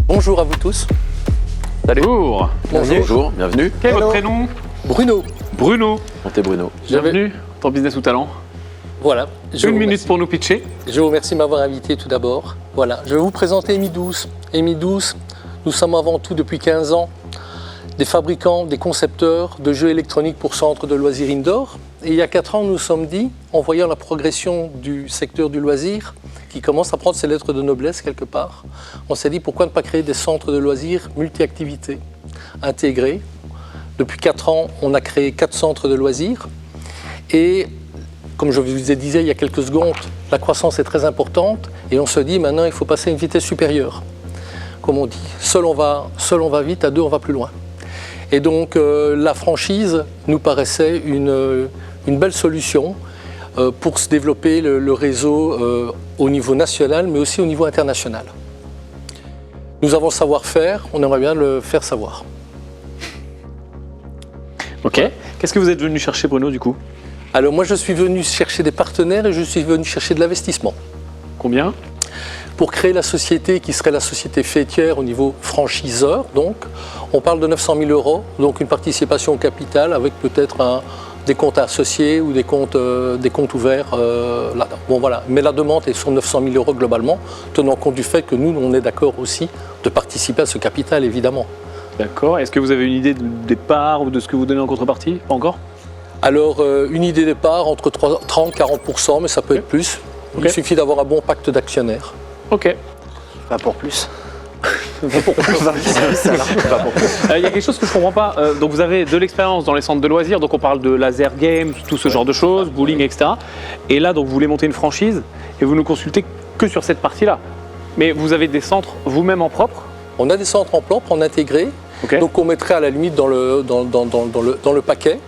Bonjour à vous tous. Salut. Bonjour. Bonjour, bienvenue. Quel est votre prénom? Bruno. Bruno. Montez Bruno. Bienvenue dans Business ou Talent. Voilà. Une minute pour nous pitcher. Je vous remercie de m'avoir invité tout d'abord. Voilà. Je vais vous présenter EMI12. EMI12, nous sommes avant tout depuis 15 ans des fabricants, des concepteurs de jeux électroniques pour centres de loisirs indoor. Et il y a 4 ans, nous nous sommes dit, en voyant la progression du secteur du loisir, qui commence à prendre ses lettres de noblesse quelque part, on s'est dit pourquoi ne pas créer des centres de loisirs multi-activités intégrés. Depuis 4 ans, on a créé 4 centres de loisirs. Et comme je vous ai dit il y a quelques secondes, la croissance est très importante et on se dit maintenant il faut passer à une vitesse supérieure. Comme on dit, seul on va vite, à 2 on va plus loin. Et donc la franchise nous paraissait une belle solution pour se développer le réseau au niveau national mais aussi au niveau international. Nous avons le savoir-faire, on aimerait bien le faire savoir. Ok. Qu'est-ce que vous êtes venu chercher, Bruno, du coup? Alors moi je suis venu chercher des partenaires et je suis venu chercher de l'investissement. Combien? Pour créer la société qui serait la société faîtière au niveau franchiseur, donc on parle de 900 000 €, donc une participation au capital avec peut-être des comptes associés ou des comptes ouverts là-dedans. Bon voilà, mais la demande est sur 900 000 € globalement, tenant compte du fait que nous on est d'accord aussi de participer à ce capital évidemment. D'accord. Est-ce que vous avez une idée des parts ou de ce que vous donnez en contrepartie? Pas encore? Alors une idée de départ entre 30 et 40%, mais ça peut être plus. Il suffit d'avoir un bon pacte d'actionnaires. Ok. Pas pour plus. Il y a quelque chose que je ne comprends pas. Donc vous avez de l'expérience dans les centres de loisirs, donc on parle de laser game, tout ce genre de choses, bowling, etc. Et là, donc vous voulez monter une franchise et vous ne consultez que sur cette partie-là. Mais vous avez des centres vous-même en propre? On a des centres en propre, en intégré, donc on mettrait à la limite dans le paquet.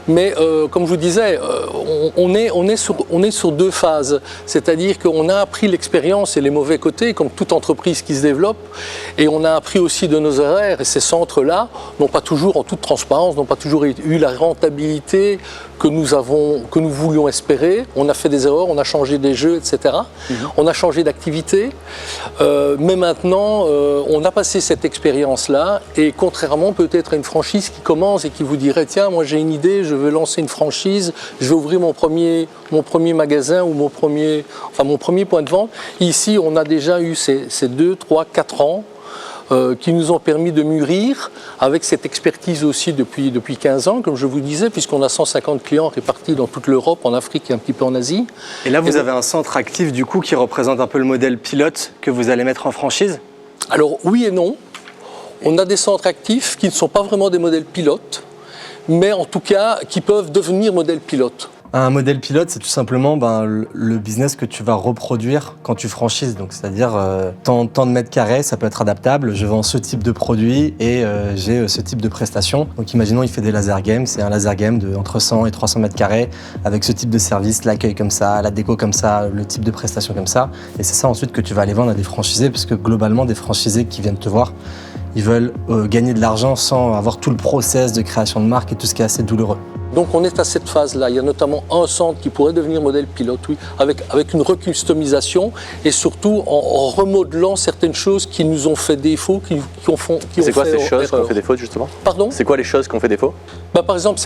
Mais comme je vous disais, on est sur 2 phases. C'est-à-dire qu'on a appris l'expérience et les mauvais côtés, comme toute entreprise qui se développe, et on a appris aussi de nos erreurs. Et ces centres-là n'ont pas toujours, en toute transparence, n'ont pas toujours eu la rentabilité que nous voulions espérer. On a fait des erreurs, on a changé des jeux, etc. On a changé d'activité. Mais maintenant, on a passé cette expérience-là. Et contrairement peut-être à une franchise qui commence et qui vous dirait, tiens, moi j'ai une idée, je veux lancer une franchise, je vais ouvrir mon premier magasin ou mon premier point de vente. Ici, on a déjà eu ces 2, 3, 4 ans qui nous ont permis de mûrir avec cette expertise aussi depuis 15 ans, comme je vous disais, puisqu'on a 150 clients répartis dans toute l'Europe, en Afrique et un petit peu en Asie. Et là, vous avez un centre actif du coup qui représente un peu le modèle pilote que vous allez mettre en franchise? Alors oui et non. On a des centres actifs qui ne sont pas vraiment des modèles pilotes, mais en tout cas qui peuvent devenir modèles pilotes. Un modèle pilote, c'est tout simplement le business que tu vas reproduire quand tu franchises. Donc, c'est-à-dire tant de mètres carrés, ça peut être adaptable. Je vends ce type de produit et j'ai ce type de prestation. Donc, imaginons, il fait des laser games. C'est un laser game de entre 100 et 300 mètres carrés avec ce type de service, l'accueil comme ça, la déco comme ça, le type de prestation comme ça. Et c'est ça ensuite que tu vas aller vendre à des franchisés, parce que globalement, des franchisés qui viennent te voir, ils veulent gagner de l'argent sans avoir tout le process de création de marque et tout ce qui est assez douloureux. Donc on est à cette phase-là. Il y a notamment un centre qui pourrait devenir modèle pilote, oui, avec une recustomisation et surtout en remodelant certaines choses qui nous ont fait défaut, C'est quoi ces choses qui ont fait défaut justement? Pardon? C'est quoi les choses qui ont fait défaut? Par exemple,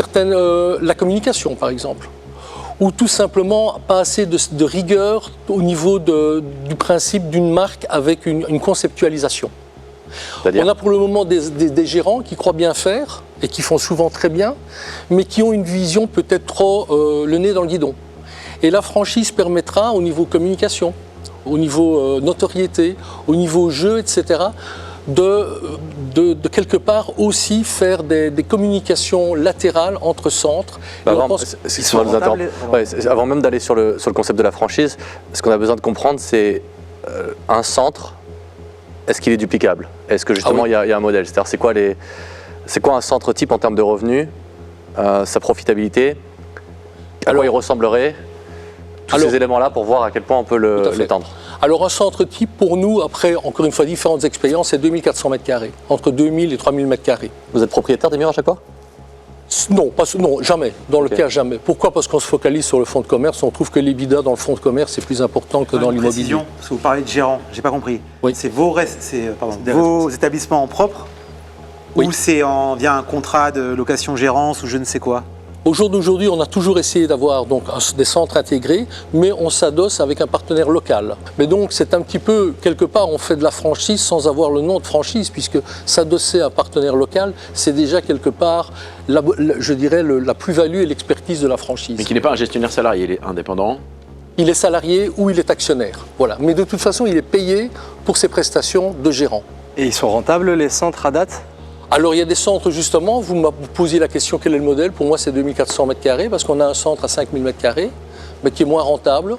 la communication par exemple. Ou tout simplement pas assez de rigueur au niveau du principe d'une marque avec une conceptualisation. On a pour le moment des gérants qui croient bien faire et qui font souvent très bien, mais qui ont une vision peut-être trop le nez dans le guidon. Et la franchise permettra au niveau communication, au niveau notoriété, au niveau jeu, etc., de quelque part aussi faire des communications latérales entre centres. Avant même d'aller sur le concept de la franchise, ce qu'on a besoin de comprendre, c'est un centre. Est-ce qu'il est duplicable? Est-ce que justement il y a un modèle? C'est-à-dire c'est quoi un centre type en termes de revenus, sa profitabilité, à quoi il ressemblerait, tous ces éléments-là pour voir à quel point on peut l'étendre? Alors un centre type pour nous, après encore une fois différentes expériences, c'est 2400 mètres carrés, entre 2000 et 3000 mètres carrés. Vous êtes propriétaire des murs à chaque fois? Non, non, jamais. Dans le cas, jamais. Pourquoi? Parce qu'on se focalise sur le fonds de commerce. On trouve que l'EBITDA dans le fonds de commerce est plus important que dans l'immobilier. Parce que vous parlez de gérant, j'ai pas compris. Oui. C'est vos établissements en propre Oui. ou c'est via un contrat de location-gérance ou je ne sais quoi? Au jour d'aujourd'hui, on a toujours essayé d'avoir donc des centres intégrés, mais on s'adosse avec un partenaire local. Mais donc c'est un petit peu, quelque part, on fait de la franchise sans avoir le nom de franchise, puisque s'adosser à un partenaire local, c'est déjà quelque part, je dirais, la plus-value et l'expertise de la franchise. Mais qui n'est pas un gestionnaire salarié, il est indépendant. Il est salarié ou il est actionnaire. Voilà. Mais de toute façon, il est payé pour ses prestations de gérant. Et ils sont rentables, les centres à date? Alors il y a des centres justement, vous me posiez la question quel est le modèle, pour moi c'est 2400 m², parce qu'on a un centre à 5000 m², mais qui est moins rentable,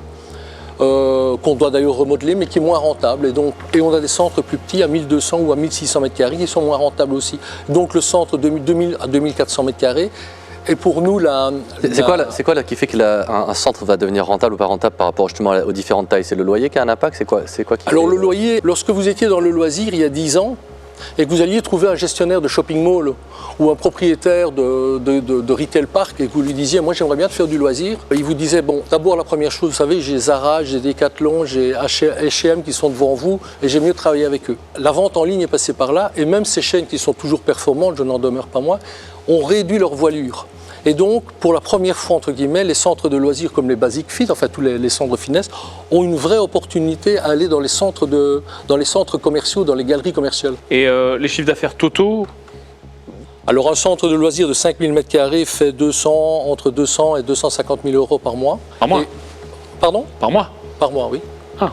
qu'on doit d'ailleurs remodeler, mais qui est moins rentable. Et on a des centres plus petits à 1200 ou à 1600 m² qui sont moins rentables aussi. Donc le centre de 2000 à 2400 m², et pour nous C'est quoi là qui fait qu'un centre va devenir rentable ou pas rentable par rapport justement aux différentes tailles? C'est le loyer qui a un impact? C'est quoi qui Alors fait... le loyer, lorsque vous étiez dans le loisir il y a 10 ans, et que vous alliez trouver un gestionnaire de shopping mall ou un propriétaire de retail park et que vous lui disiez « moi j'aimerais bien te faire du loisir », il vous disait « bon, d'abord la première chose, vous savez, j'ai Zara, j'ai Decathlon, j'ai H&M qui sont devant vous et j'aime mieux travailler avec eux ». La vente en ligne est passée par là et même ces chaînes qui sont toujours performantes, je n'en demeure pas moins, ont réduit leur voilure. Et donc, pour la première fois, entre guillemets, les centres de loisirs comme les Basic Fit, enfin tous les centres de finesse, ont une vraie opportunité à aller dans les centres commerciaux, dans les galeries commerciales. Et les chiffres d'affaires totaux? Alors, un centre de loisirs de 5000 m² fait entre 200 et 250 000 euros par mois. Par mois? Pardon? Par mois? Par mois, oui. Ah,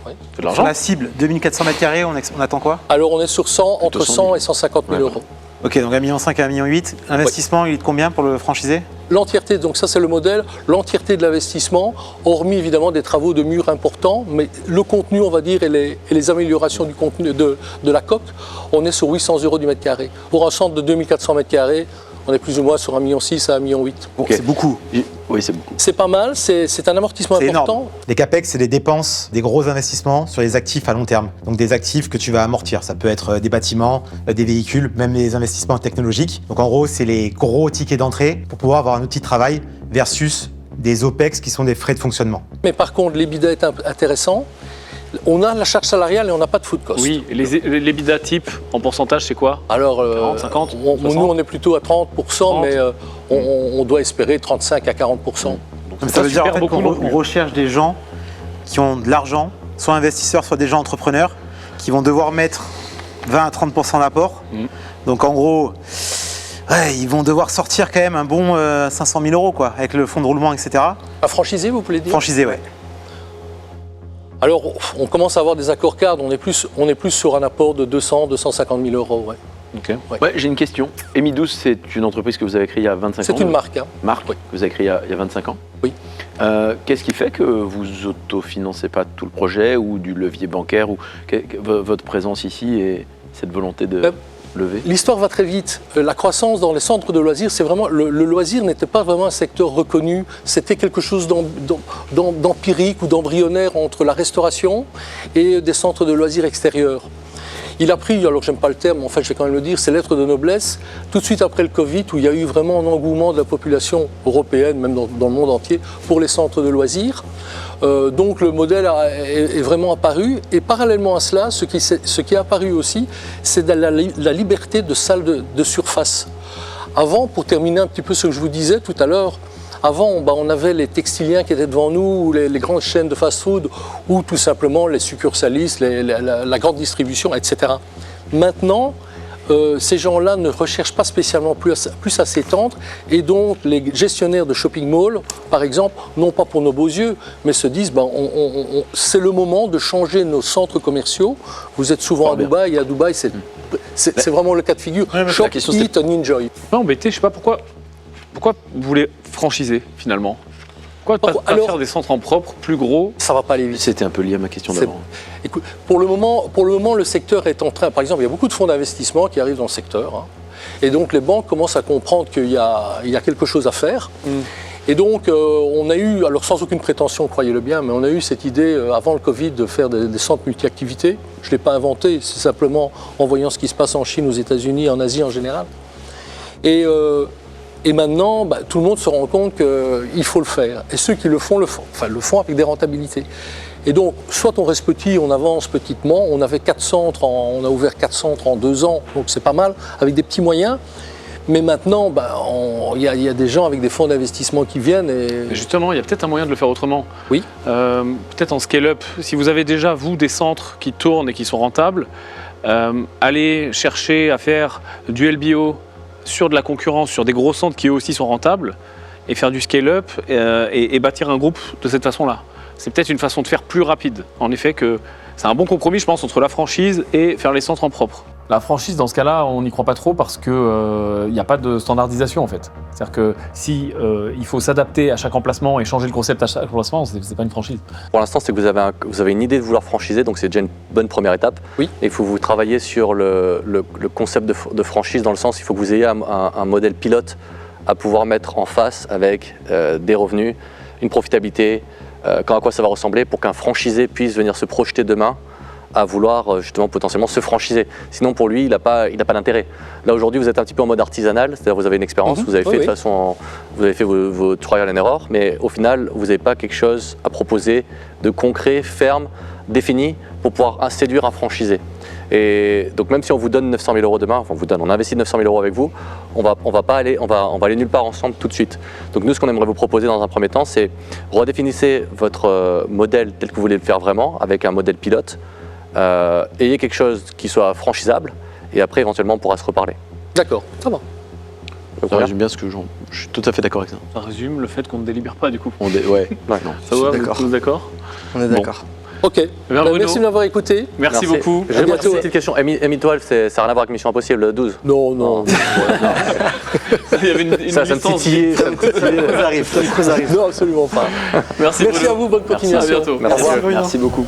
oui. c'est de Sur l'argent. la cible, 2400 m², on attend quoi? Alors, on est sur entre 100 et 150 000 euros. Ok, donc 1,5 million à 1,8 million. L'investissement, il est de combien pour le franchisé? L'entièreté, donc ça c'est le modèle, l'entièreté de l'investissement, hormis évidemment des travaux de murs importants, mais le contenu on va dire et les améliorations du contenu de la coque, on est sur 800 euros du mètre carré. Pour un centre de 2400 m², on est plus ou moins sur 1,6 million à 1,8 million. Bon, c'est beaucoup. Oui, c'est beaucoup. C'est pas mal, c'est un amortissement C'est important. énorme. Les CAPEX, c'est des dépenses, des gros investissements sur les actifs à long terme. Donc des actifs que tu vas amortir. Ça peut être des bâtiments, des véhicules, même les investissements technologiques. Donc en gros, c'est les gros tickets d'entrée pour pouvoir avoir un outil de travail versus des OPEX qui sont des frais de fonctionnement. Mais par contre, l'EBITDA est intéressant. On a la charge salariale et on n'a pas de food cost. Oui, les bidas type en pourcentage, c'est quoi? Alors, 40, 50, nous, on est plutôt à 30%, 30. mais on doit espérer 35 à 40%. Donc Ça veut dire en fait, beaucoup non qu'on plus. recherche des gens qui ont de l'argent, soit investisseurs, soit des gens entrepreneurs, qui vont devoir mettre 20 à 30% d'apport. Donc en gros, ouais, ils vont devoir sortir quand même un bon 500 000 euros quoi, avec le fonds de roulement, etc. À franchiser, vous voulez dire? Franchisé, ouais. Alors, on commence à avoir des accords cadres, on est plus sur un apport de 200, 250 000 euros. Ouais. Ok. Ouais, j'ai une question. Emi12, c'est une entreprise que vous avez créée il y a 25 ans. C'est une marque. Hein. Marque Oui. que vous avez créée il y a 25 ans. Oui. Qu'est-ce qui fait que vous autofinancez pas tout le projet ou du levier bancaire ou votre présence ici et cette volonté de lever? L'histoire va très vite. La croissance dans les centres de loisirs, c'est vraiment le loisir n'était pas vraiment un secteur reconnu. C'était quelque chose d'empirique ou d'embryonnaire entre la restauration et des centres de loisirs extérieurs. Il a pris, alors j'aime pas le terme, mais en fait je vais quand même le dire, c'est lettre de noblesse, tout de suite après le Covid, où il y a eu vraiment un engouement de la population européenne, même dans le monde entier, pour les centres de loisirs. Donc le modèle est vraiment apparu. Et parallèlement à cela, ce qui est apparu aussi, c'est la liberté de salles de surface. Avant, pour terminer un petit peu ce que je vous disais tout à l'heure, avant, on avait les textiliens qui étaient devant nous, ou les grandes chaînes de fast-food, ou tout simplement les succursalistes, la grande distribution, etc. Maintenant, ces gens-là ne recherchent pas spécialement plus à s'étendre, et donc les gestionnaires de shopping mall, par exemple, non pas pour nos beaux yeux, mais se disent c'est le moment de changer nos centres commerciaux. Vous êtes souvent à Dubaï, et à Dubaï, c'est vraiment le cas de figure. Shop, eat and enjoy. Pas embêté, je sais pas pourquoi vous voulez franchiser finalement? Pourquoi pas faire des centres en propre, plus gros? Ça va pas aller vite. C'était un peu lié à ma question d'avant. Écoute, pour le moment, le secteur est en train. Par exemple, il y a beaucoup de fonds d'investissement qui arrivent dans le secteur. Hein, et donc, les banques commencent à comprendre qu'il y a quelque chose à faire. Et donc, on a eu, alors sans aucune prétention, croyez-le bien, mais on a eu cette idée avant le Covid de faire des centres multi-activités. Je ne l'ai pas inventé, c'est simplement en voyant ce qui se passe en Chine, aux États-Unis, en Asie en général. Et Et maintenant, tout le monde se rend compte qu'il faut le faire. Et ceux qui le font avec des rentabilités. Et donc, soit on reste petit, on avance petitement. On avait 4 centres, on a ouvert 4 centres en 2 ans, donc c'est pas mal, avec des petits moyens. Mais maintenant, il y a des gens avec des fonds d'investissement qui viennent. Et justement, il y a peut-être un moyen de le faire autrement. Oui. Peut-être en scale-up. Si vous avez déjà, vous, des centres qui tournent et qui sont rentables, allez chercher à faire du LBO sur de la concurrence, sur des gros centres qui eux aussi sont rentables, et faire du scale-up et bâtir un groupe de cette façon-là. C'est peut-être une façon de faire plus rapide. En effet, que c'est un bon compromis, je pense, entre la franchise et faire les centres en propre. La franchise, dans ce cas-là, on n'y croit pas trop parce qu'il n'y a pas de standardisation en fait. C'est-à-dire que si il faut s'adapter à chaque emplacement et changer le concept à chaque emplacement, c'est pas une franchise. Pour l'instant, c'est que vous avez une idée de vouloir franchiser, donc c'est déjà une bonne première étape. Oui. Et il faut vous travailler sur le concept de franchise, dans le sens il faut que vous ayez un modèle pilote à pouvoir mettre en face avec des revenus, une profitabilité, à quoi ça va ressembler pour qu'un franchisé puisse venir se projeter demain à vouloir justement potentiellement se franchiser. Sinon pour lui, il n'a pas d'intérêt. Là aujourd'hui, vous êtes un petit peu en mode artisanal, c'est-à-dire vous avez une expérience, vous avez fait de façon, vous avez fait vos trial and error, mais au final, vous n'avez pas quelque chose à proposer de concret, ferme, défini pour pouvoir séduire un franchisé. Et donc même si on vous donne 900 000 € demain, enfin on investit 900 000 € avec vous, on va aller nulle part ensemble tout de suite. Donc nous, ce qu'on aimerait vous proposer dans un premier temps, c'est redéfinissez votre modèle tel que vous voulez le faire vraiment, avec un modèle pilote. Ayez quelque chose qui soit franchisable et après éventuellement on pourra se reparler. D'accord, ça va. Ça résume bien ce que je suis tout à fait d'accord avec ça. Ça résume le fait qu'on ne délibère pas du coup. Ouais, non. Ça va, vous êtes tous d'accord? On est d'accord. Ok, merci de m'avoir écouté. Merci beaucoup. J'ai une petite question. M12, ça n'a rien à voir avec Mission Impossible le 12? Non. Il y avait une Ça me titillait. Non, absolument pas. Merci à vous, bonne continuation. À bientôt. Merci. Merci beaucoup.